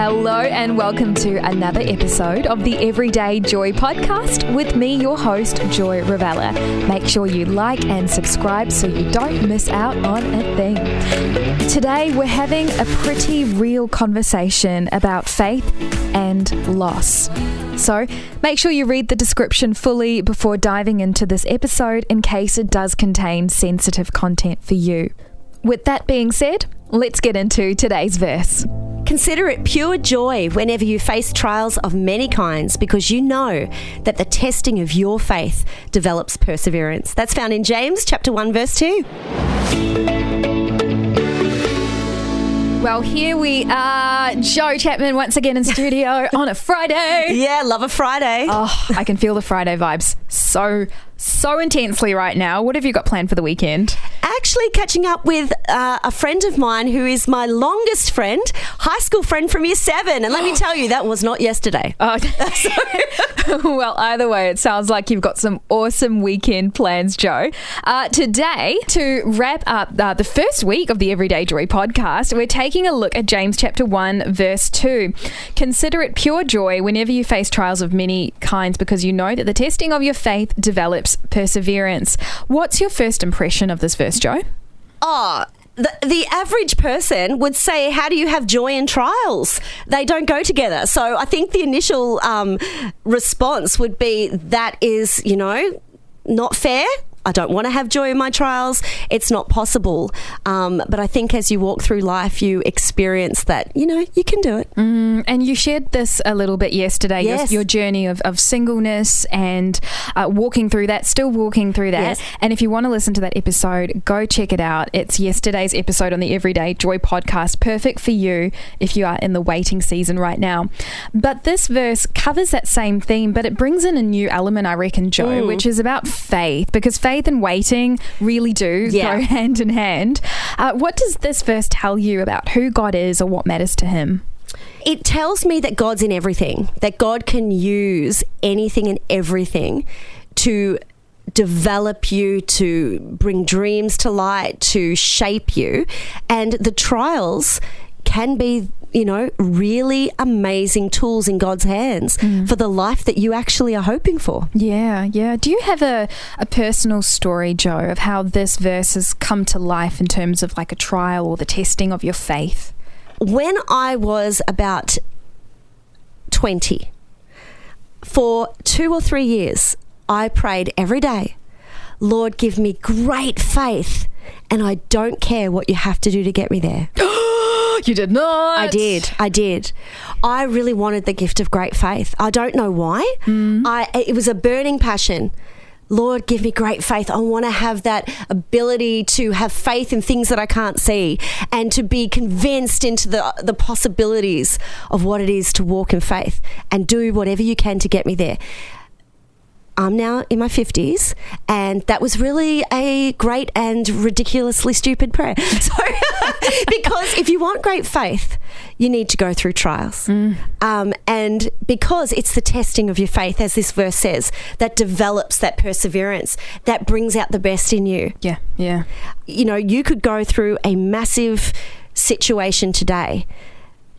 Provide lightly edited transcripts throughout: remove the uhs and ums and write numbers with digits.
Hello and welcome to another episode of the Everyday Joy podcast with me, your host, Joy Ravella. Make sure you like and subscribe so you don't miss out on a thing. Today we're having a pretty real conversation about faith and loss. So make sure you read the description fully before diving into this episode in case it does contain sensitive content for you. With that being said, let's get into today's verse. Consider it pure joy whenever you face trials of many kinds, because you know that the testing of your faith develops perseverance. That's found in James chapter 1, verse 2. Well, here we are, Joe Chapman once again in studio on a Friday. Yeah, love a Friday. Oh, I can feel the Friday vibes so intensely right now. What have you got planned for the weekend? Actually catching up with a friend of mine who is my longest friend, high school friend from year 7. And let me tell you, that was not yesterday. Oh, well, either way, it sounds like you've got some awesome weekend plans, Joe. Today, to wrap up the first week of the Everyday Joy podcast, we're taking a look at James chapter 1, verse 2. Consider it pure joy whenever you face trials of many kinds, because you know that the testing of your faith develops perseverance. What's your first impression of this verse, Joe? Oh, the average person would say, how do you have joy in trials? They don't go together. So I think the initial response would be, that is, not fair. I don't want to have joy in my trials. It's not possible. But I think as you walk through life, you experience that, you can do it. And you shared this a little bit yesterday, yes. your journey of singleness and walking through that, still walking through that. Yes. And if you want to listen to that episode, go check it out. It's yesterday's episode on the Everyday Joy podcast. Perfect for you if you are in the waiting season right now. But this verse covers that same theme, but it brings in a new element, I reckon, Joe, which is about faith, because faith and waiting really do go hand in hand. What does this verse tell you about who God is or what matters to him? It tells me that God's in everything, that God can use anything and everything to develop you, to bring dreams to light, to shape you. And the trials can be really amazing tools in God's hands for the life that you actually are hoping for. Yeah. Do you have a personal story, Joe, of how this verse has come to life in terms of like a trial or the testing of your faith? When I was about 20, for 2 or 3 years, I prayed every day, Lord, give me great faith, and I don't care what you have to do to get me there. You did not. I did. I really wanted the gift of great faith. I don't know why. It was a burning passion. Lord, give me great faith. I want to have that ability to have faith in things that I can't see and to be convinced into the possibilities of what it is to walk in faith and do whatever you can to get me there. I'm now in my 50s, and that was really a great and ridiculously stupid prayer. So, because if you want great faith, you need to go through trials. And because it's the testing of your faith, as this verse says, that develops that perseverance, that brings out the best in you. Yeah. You could go through a massive situation today.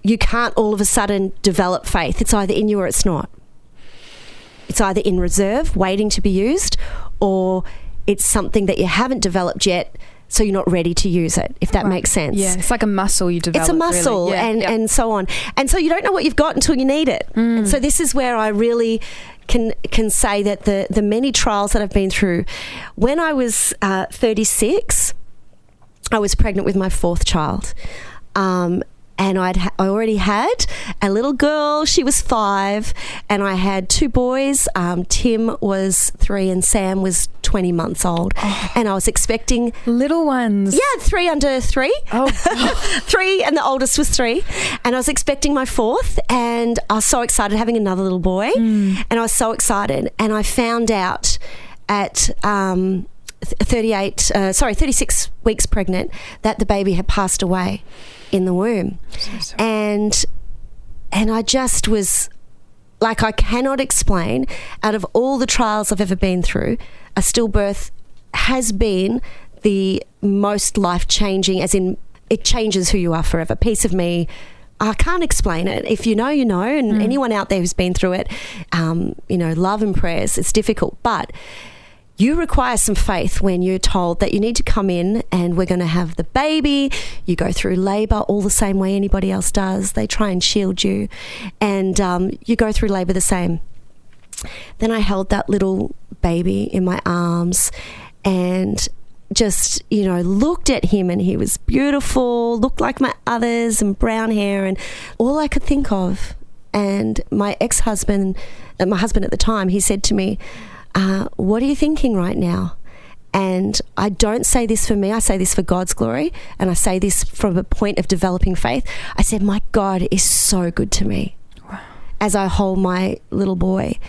You can't all of a sudden develop faith. It's either in you or it's not. It's either in reserve, waiting to be used, or it's something that you haven't developed yet, so you're not ready to use it, if that makes sense. Yeah, it's like a muscle you develop. It's a muscle, really. and so on. And so you don't know what you've got until you need it. And so this is where I really can say that the many trials that I've been through. When I was 36, I was pregnant with my 4th child. And I already had a little girl. She was 5, and I had 2 boys. Tim was 3 and Sam was 20 months old. And I was expecting little ones. Yeah, 3 under 3. 3, and the oldest was 3. And I was expecting my 4th, and I was so excited, having another little boy. And I was so excited, and I found out at 36 weeks pregnant that the baby had passed away in the womb. And I just was like, I cannot explain, out of all the trials I've ever been through, a stillbirth has been the most life-changing, as in it changes who you are forever. Piece of me I can't explain it. If you know, you know, and anyone out there who's been through it, love and prayers, it's difficult. But you require some faith when you're told that you need to come in and we're going to have the baby. You go through labour all the same way anybody else does. They try and shield you, and you go through labour the same. Then I held that little baby in my arms and just, looked at him, and he was beautiful, looked like my others, and brown hair, and all I could think of. And my ex-husband, my husband at the time, he said to me, what are you thinking right now? And I don't say this for me, I say this for God's glory, and I say this from a point of developing faith. I said, my God is so good to me. Wow. As I hold my little boy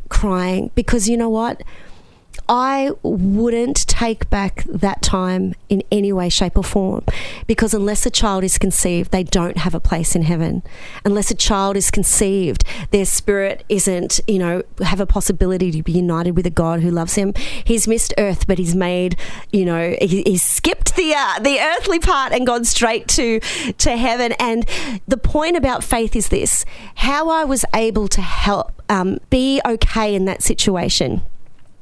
crying, because you know what? I wouldn't take back that time in any way, shape or form, because unless a child is conceived, they don't have a place in heaven. Unless a child is conceived, their spirit isn't, have a possibility to be united with a God who loves him. He's missed earth, but he's made, he's skipped the earthly part and gone straight to heaven. And the point about faith is this: how I was able to help be okay in that situation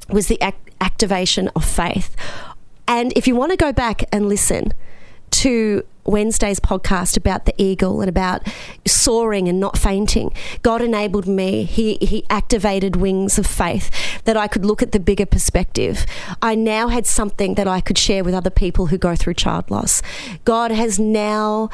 was the activation of faith. And if you want to go back and listen to Wednesday's podcast about the eagle and about soaring and not fainting, God enabled me. He activated wings of faith that I could look at the bigger perspective. I now had something that I could share with other people who go through child loss. God has now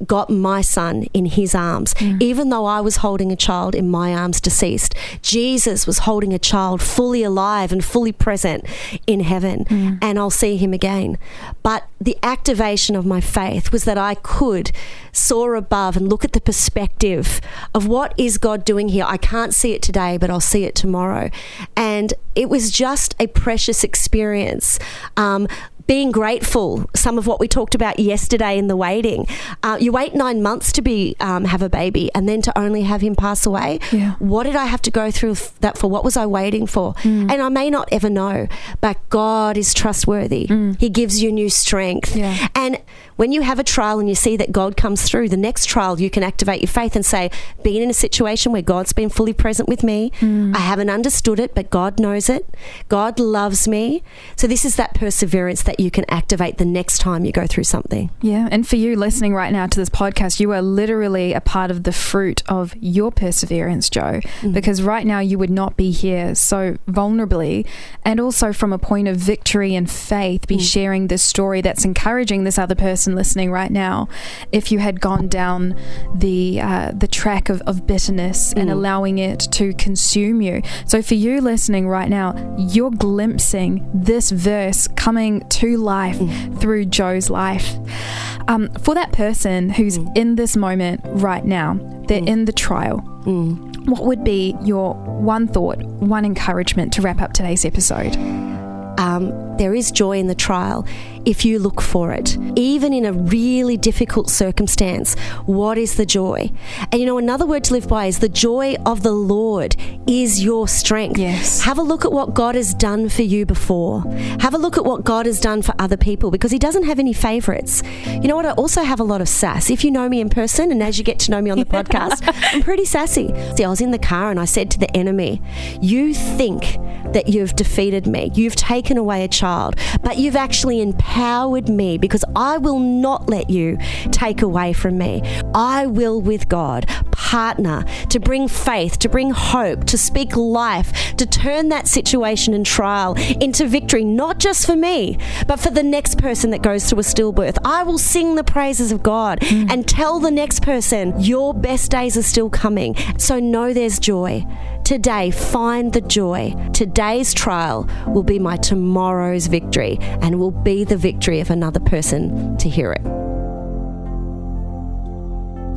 got my son in his arms. Even though I was holding a child in my arms deceased, Jesus was holding a child fully alive and fully present in heaven, and I'll see him again. But the activation of my faith was that I could soar above and look at the perspective of what is God doing here. I can't see it today, but I'll see it tomorrow. And it was just a precious experience. Being grateful, some of what we talked about yesterday in the waiting. You wait 9 months to have a baby, and then to only have him pass away. Yeah. What did I have to go through that for? What was I waiting for? And I may not ever know, but God is trustworthy. He gives you new strength. Yeah. And when you have a trial and you see that God comes through, the next trial you can activate your faith and say, being in a situation where God's been fully present with me, I haven't understood it, but God knows it. God loves me. So this is that perseverance that you can activate the next time you go through something. Yeah, and for you listening right now to this podcast, you are literally a part of the fruit of your perseverance, Jo, because right now you would not be here so vulnerably, and also from a point of victory and faith, be sharing this story that's encouraging this other person listening right now, if you had gone down the track of bitterness and allowing it to consume you. So for you listening right now, you're glimpsing this verse coming to life through Jo's life. For that person who's in this moment right now, they're in the trial, what would be your one thought, one encouragement to wrap up today's episode? There is joy in the trial if you look for it. Even in a really difficult circumstance, what is the joy? And another word to live by is the joy of the Lord is your strength. Yes. Have a look at what God has done for you before. Have a look at what God has done for other people, because he doesn't have any favorites. You know what? I also have a lot of sass. If you know me in person, and as you get to know me on the podcast, I'm pretty sassy. See, I was in the car and I said to the enemy, you think that you've defeated me. You've taken away a child, but you've actually empowered me, because I will not let you take away from me. I will, with God, partner to bring faith, to bring hope, to speak life, to turn that situation and trial into victory, not just for me, but for the next person that goes through a stillbirth. I will sing the praises of God and tell the next person, your best days are still coming. So know there's joy. Today, find the joy. Today's trial will be my tomorrow's victory, and will be the victory of another person to hear it.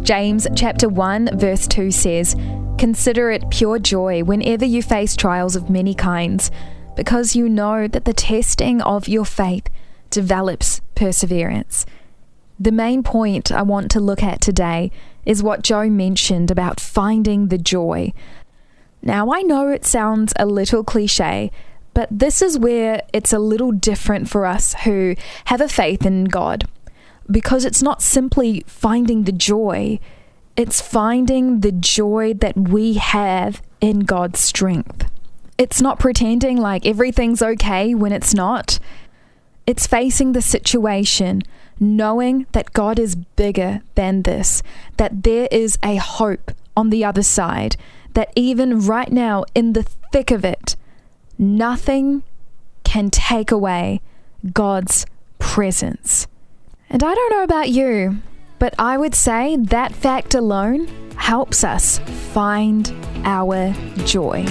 James chapter 1 verse 2 says, "Consider it pure joy whenever you face trials of many kinds, because you know that the testing of your faith develops perseverance." The main point I want to look at today is what Jo mentioned about finding the joy. Now, I know it sounds a little cliche, but this is where it's a little different for us who have a faith in God, because it's not simply finding the joy, It's finding the joy that we have in God's strength. It's not pretending like everything's okay when it's not. It's facing the situation, knowing that God is bigger than this, that there is a hope on the other side, that even right now in the thick of it, nothing can take away God's presence. And I don't know about you, but I would say that fact alone helps us find our joy.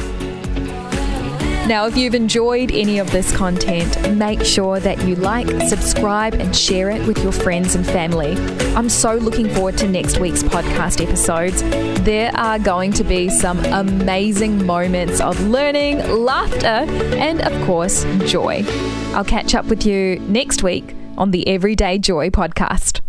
Now, if you've enjoyed any of this content, make sure that you like, subscribe, and share it with your friends and family. I'm so looking forward to next week's podcast episodes. There are going to be some amazing moments of learning, laughter, and of course, joy. I'll catch up with you next week on the Everyday Joy podcast.